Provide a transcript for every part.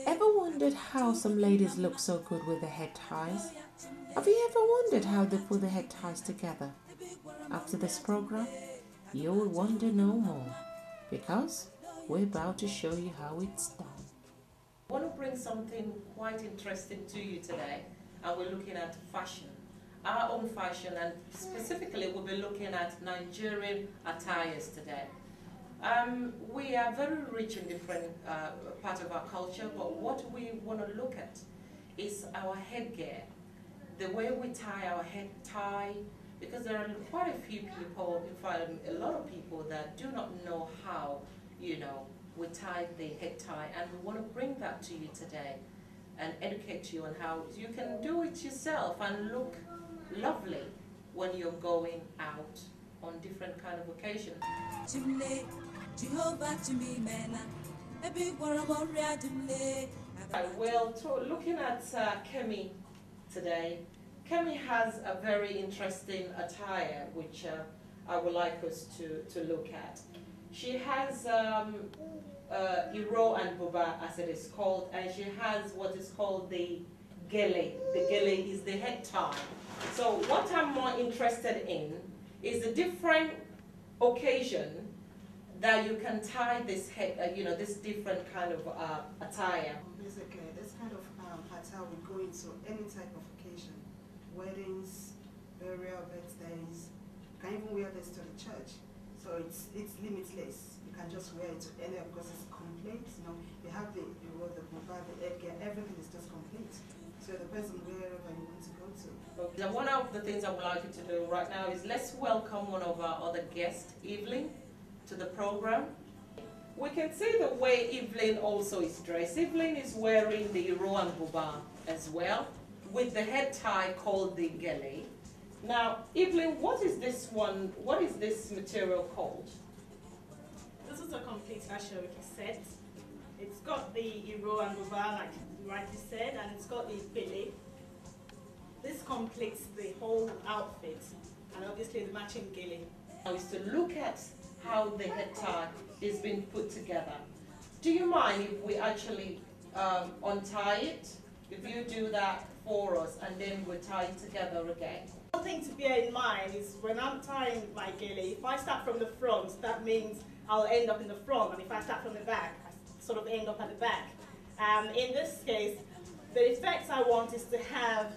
Ever wondered how some ladies look so good with their head ties? Have you ever wondered how they put their head ties together? After this program, you'll wonder no more, because we're about to show you how it's done. I want to bring something quite interesting to you today, and we're looking at fashion, our own fashion, and specifically we'll be looking at Nigerian attires today. We are very rich in different parts of our culture, but what we want to look at is our headgear, the way we tie our head tie, because there are quite a few people, in fact a lot of people that do not know how, we tie the head tie, and we want to bring that to you today and educate you on how you can do it yourself and look lovely when you're going out on different kind of occasions. Well, looking at Kemi today, Kemi has a very interesting attire which I would like us to look at. She has Iro and Buba, as it is called, and she has what is called the gele. The gele is the head tie. So what I'm more interested in is the different occasion that you can tie this head, this different kind of attire. Basically, this kind of attire will go into any type of occasion, weddings, burial, birthdays. You can even wear this to the church. So it's limitless. You can just wear it to any, because it's complete. You have the buba, the headgear, everything is just complete. So the person wherever you want to go to. Okay. Now, one of the things I would like you to do right now is let's welcome one of our other guests, Evelyn, to the program. We can see the way Evelyn also is dressed. Evelyn is wearing the Iro and Buba as well, with the head tie called the gele. Now, Evelyn, what is this one? What is this material called? This is a complete Ashoki set. It's got the Iro and Buba, like you rightly said, and it's got the gele. This completes the whole outfit, and obviously the matching gele. Now is to look at how the head tie is being put together. Do you mind if we actually untie it? If you do that for us, and then we tie it together again. One thing to bear in mind is when I'm tying my gele, if I start from the front, that means I'll end up in the front, and if I start from the back, I sort of end up at the back. In this case, the effect I want is to have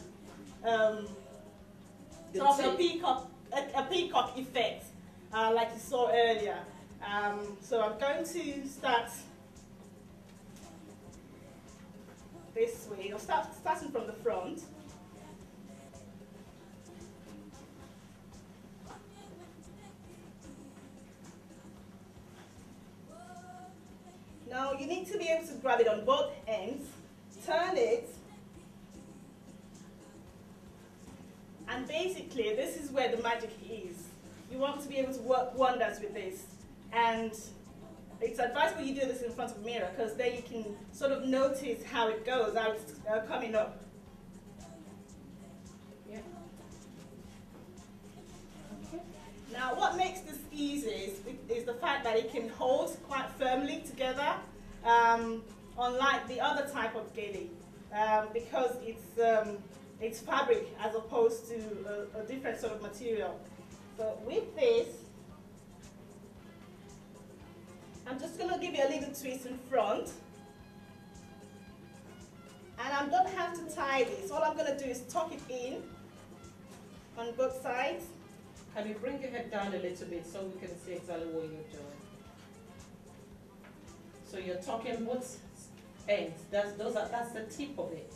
sort of a peacock effect, like you saw earlier. So I'm going to start this way. I'll starting from the front. Now you need to be able to grab it on both ends, turn it, and basically this is where the magic is. You want to be able to work wonders with this, and it's advisable you do this in front of a mirror, because then you can sort of notice how it goes, how it's coming up. Yeah. Okay. Now what makes this easy is the fact that it can hold quite firmly together, unlike the other type of gele, because it's fabric as opposed to a different sort of material. So with this, I'm just going to give you a little twist in front, and I don't have to tie this. All I'm going to do is tuck it in on both sides. Can you bring your head down a little bit so we can see exactly what you're doing? So you're tucking both ends. That's the tip of it.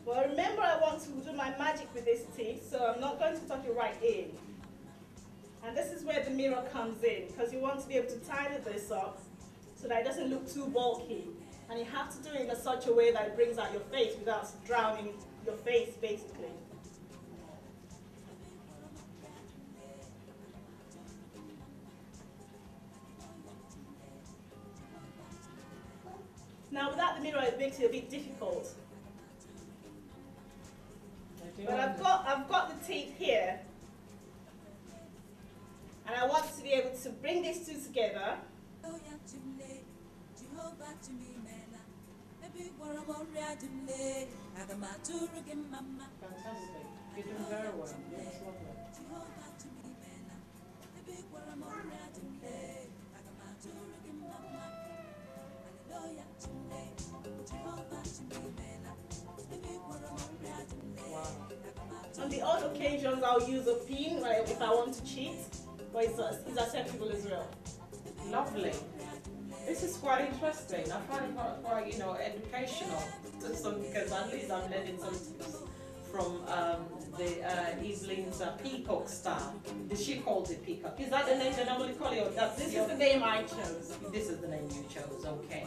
Well, remember, I want to do my magic with this tip, so I'm not going to tuck it right in. And this is where the mirror comes in, because you want to be able to tidy this up so that it doesn't look too bulky. And you have to do it in such a way that it brings out your face without drowning your face, basically. Now, without the mirror, it makes it a bit difficult. But I've got the tape here, and I want to be able to bring these two together. Fantastic. You're doing very well. That's lovely. Wow. On the odd occasions, I'll use a pin if I want to cheat, but it's acceptable as well. Lovely. This is quite interesting. I find it quite educational. Because at least I'm learning some tips from Evelyn's peacock style. She calls it peacock. Is that the name they normally call it? Or This is the name I chose. This is the name you chose. Okay.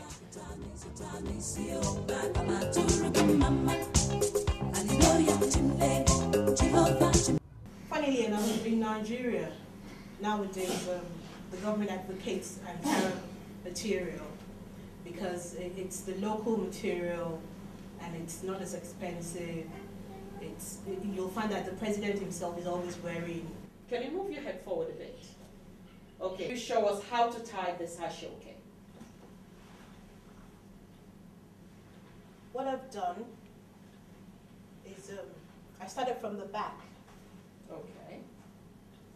Funnily enough, in Nigeria, nowadays, the government advocates Ankara material because it's the local material and it's not as expensive. You'll find that the president himself is always wearing. Can you move your head forward a bit? Okay. You show us how to tie this hashoke. What I've done is I started from the back. Okay.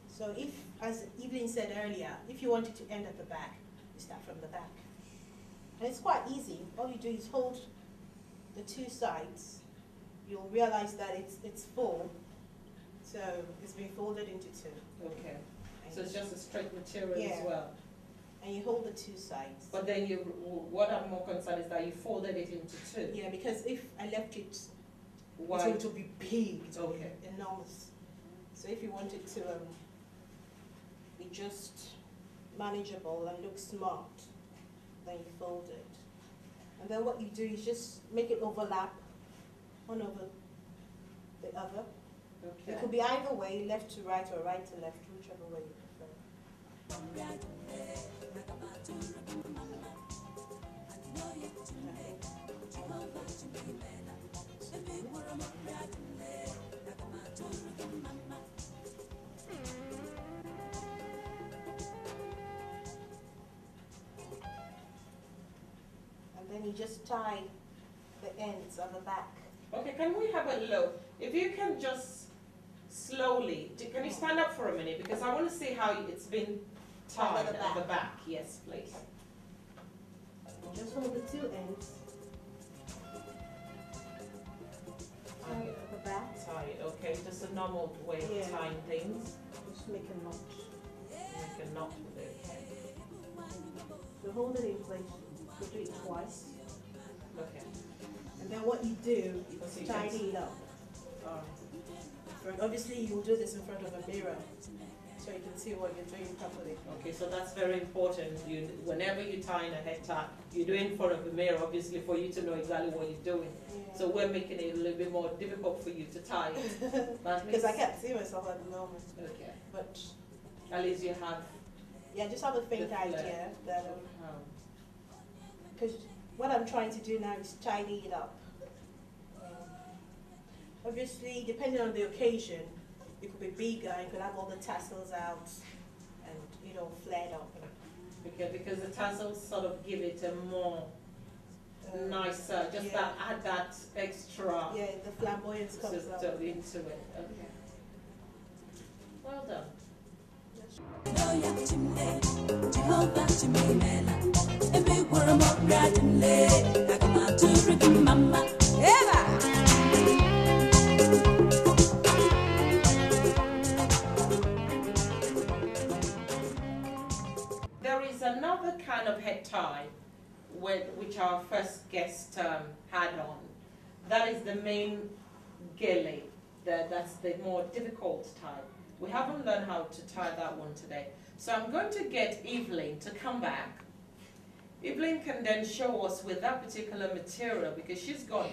So if, as Evelyn said earlier, if you wanted to end at the back, you start from the back. And it's quite easy. All you do is hold the two sides. You'll realize that it's full, so it's been folded into two. Okay. So it's just a straight material as well. And you hold the two sides. But then what I'm more concerned is that you folded it into two. Yeah, because if I left it, Why? it's going to be big. It's going to Okay. be enormous. So if you want it to be just manageable and look smart, then you fold it. And then what you do is just make it overlap one over the other. Okay. It could be either way, left to right or right to left, whichever way you prefer. And then you just tie the ends on the back. Okay, can we have a look? If you can just slowly, can you stand up for a minute? Because I want to see how it's been tied at the back. Yes, please. Just hold the two ends. Tie it at the back. Tie it, okay. Just a normal way of Yeah. tying things. Just make a knot. Make a knot with it. So hold it in place. You do it twice. Okay. And then what you do So is you tidy can- it up. Alright. Obviously, you will do this in front of a mirror, so you can see what you're doing properly. Okay, so that's very important. Whenever you're tying a head tie, you're doing in front of a mirror, obviously, for you to know exactly what you're doing. Yeah. So we're making it a little bit more difficult for you to tie it. Because I can't see myself at the moment. Okay. But At least you have. yeah, just have a faint The flare. idea that Um, because what I'm trying to do now is tidy it up. Obviously, depending on the occasion, it could be bigger. You could have all the tassels out and flared up. because the tassels sort of give it a more nicer, just yeah. add that extra Yeah, the flamboyance comes out. into it. Okay. Well done. There is another kind of head tie which our first guest had on. That is the main gele. That's the more difficult type. We haven't learned how to tie that one today. So I'm going to get Evelyn to come back. Evelyn can then show us with that particular material, because she's got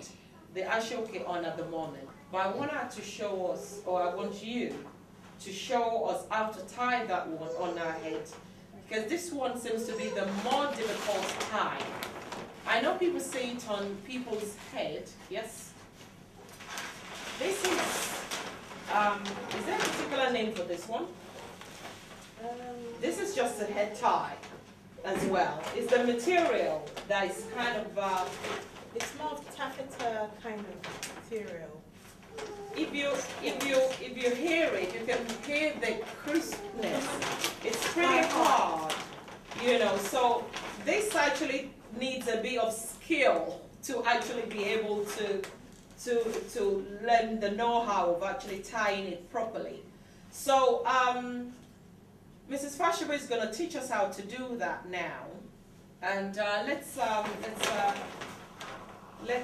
the ashoke on at the moment. But I want her to show us, or I want you to show us how to tie that one on our head. Because this one seems to be the more difficult tie. I know people see it on people's head, yes? This is there a particular name for this one? This is just a head tie as well. It's the material that is kind of, It's more of taffeta kind of material. if you hear it, you can hear the crispness. It's pretty hard, you know. So this actually needs a bit of skill to actually be able to learn the know-how of actually tying it properly. So Mrs. Fashaba is going to teach us how to do that now, and let's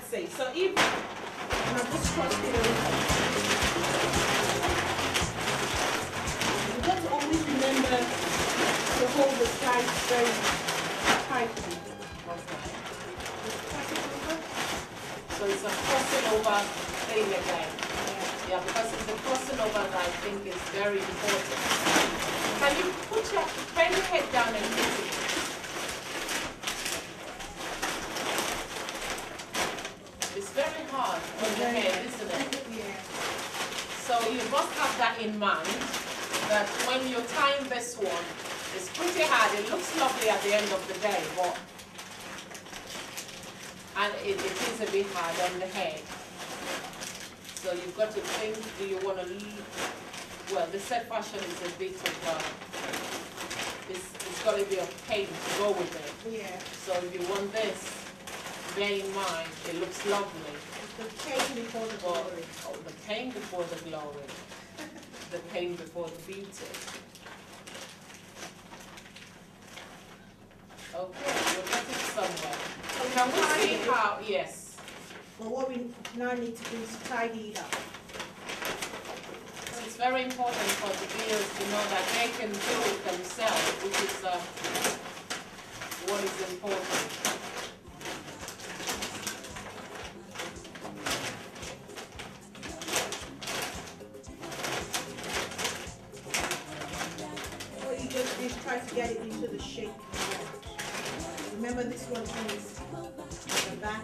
see. So if Now just cross it over. You got to always remember to hold the sides very tightly. Just cross it over. so it's a crossing over thing again. Yeah, because it's the crossing over that I think is very important. Can you bend your head down and hit it? It's very hard on the head, isn't it? Yeah. So you must have that in mind, that when you're tying this one, it's pretty hard. It looks lovely at the end of the day, but and it is a bit hard on the head. So you've got to think, do you want to leave? Well, the set fashion is a bit of, it's got to be a pain to go with it. Yeah. So if you want this, bear in mind, it looks lovely. The pain before the But, glory. oh, the pain before the glory. The pain before the beauty. Okay, we'll get it somewhere. Can we see how, yes. Well, what we now need to do is tidy it up. It's very important for the viewers to know that they can do it themselves, which is what is important. What you just do is try to get it into the shape you want. Remember, this one is the back.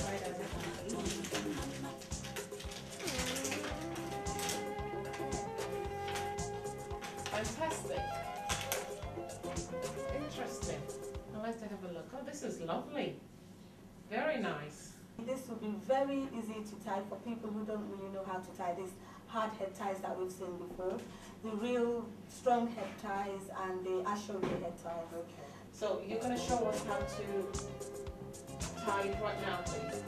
Right as it is. Fantastic. Interesting. I'd like to have a look. Oh, this is lovely. Very nice. This will be very easy to tie for people who don't really know how to tie these hard head ties that we've seen before. The real strong head ties and the ashore head ties. Okay. So you're going to show us how to tie it right now, please.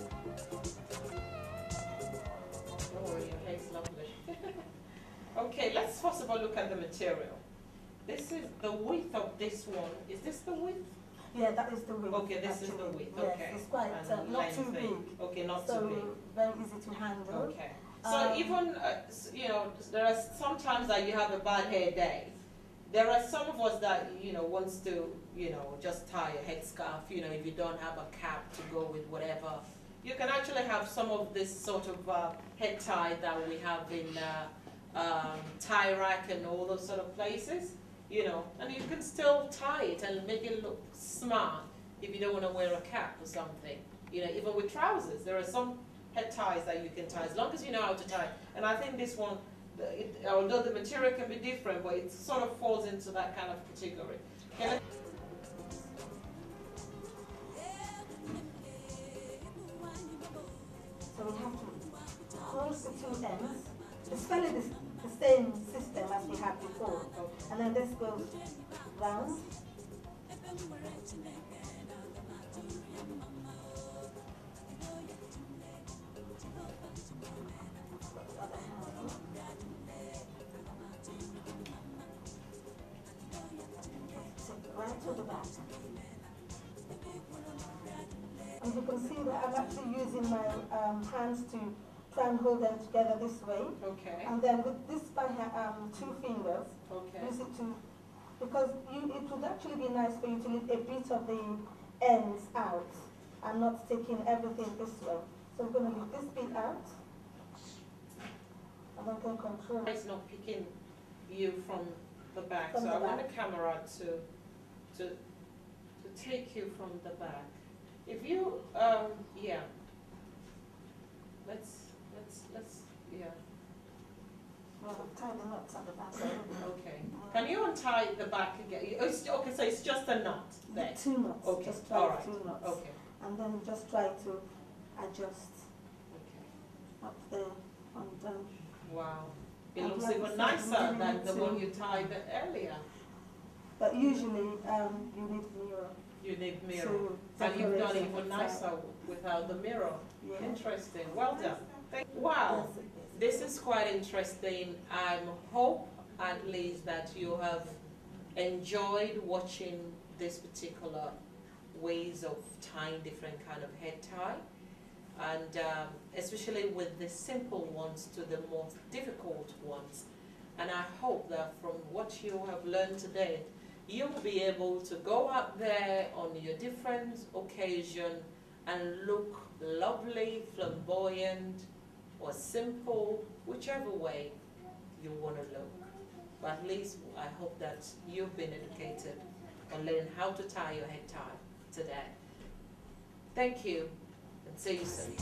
Oh, your hair's lovely. Okay, let's first of all look at the material. This is the width of this one. Is this the width? Yeah, that is the width. Okay, this is the actually. width. Yes, Okay. it's quite And not too lengthy. big. Okay, not So too big. very easy to handle. Okay. So even, you know, there are sometimes that you have a bad hair day. There are some of us that, you know, wants to, you know, just tie a headscarf, you know, if you don't have a cap to go with whatever. You can actually have some of this sort of head tie that we have in tie rack and all those sort of places, you know, and you can still tie it and make it look smart if you don't want to wear a cap or something. You know, even with trousers, there are some head ties that you can tie as long as you know how to tie. And I think this one, although the material can be different, but it sort of falls into that kind of category. Okay, So we have to hold the two ends. It's fairly the same system as we had before. And then this goes round. Right to the back. And you can see that I'm actually using my hands to try and hold them together this way. okay, And then with this by two fingers, okay. use it to, because it would actually be nice for you to leave a bit of the ends out and not taking everything this way. So we're going to leave this bit out. And then can control. It's not picking you from the back, From so the I want the back. camera to take you from the back. If you, yeah. Let's, yeah. tie the knots at the back already. Okay. Can you untie the back again? Okay, so it's just a knot there. 2 knots. Okay. Just try All right. 2 knots. Okay. And then just try to adjust Okay. up there and down. Wow. It And looks like I even said, nicer you than need the to- one you tied earlier. But usually you need mirror. You need mirror. To And you've done decorate even it. nicer without the mirror. Yeah. Interesting. Well done. Wow. Yes, This is quite interesting. I hope at least that you have enjoyed watching this particular ways of tying different kind of head tie, and especially with the simple ones to the more difficult ones. And I hope that from what you have learned today, you'll be able to go out there on your different occasion and look lovely, flamboyant, or simple, whichever way you want to look. But at least I hope that you've been educated on learning how to tie your head tie today. Thank you, and see you soon.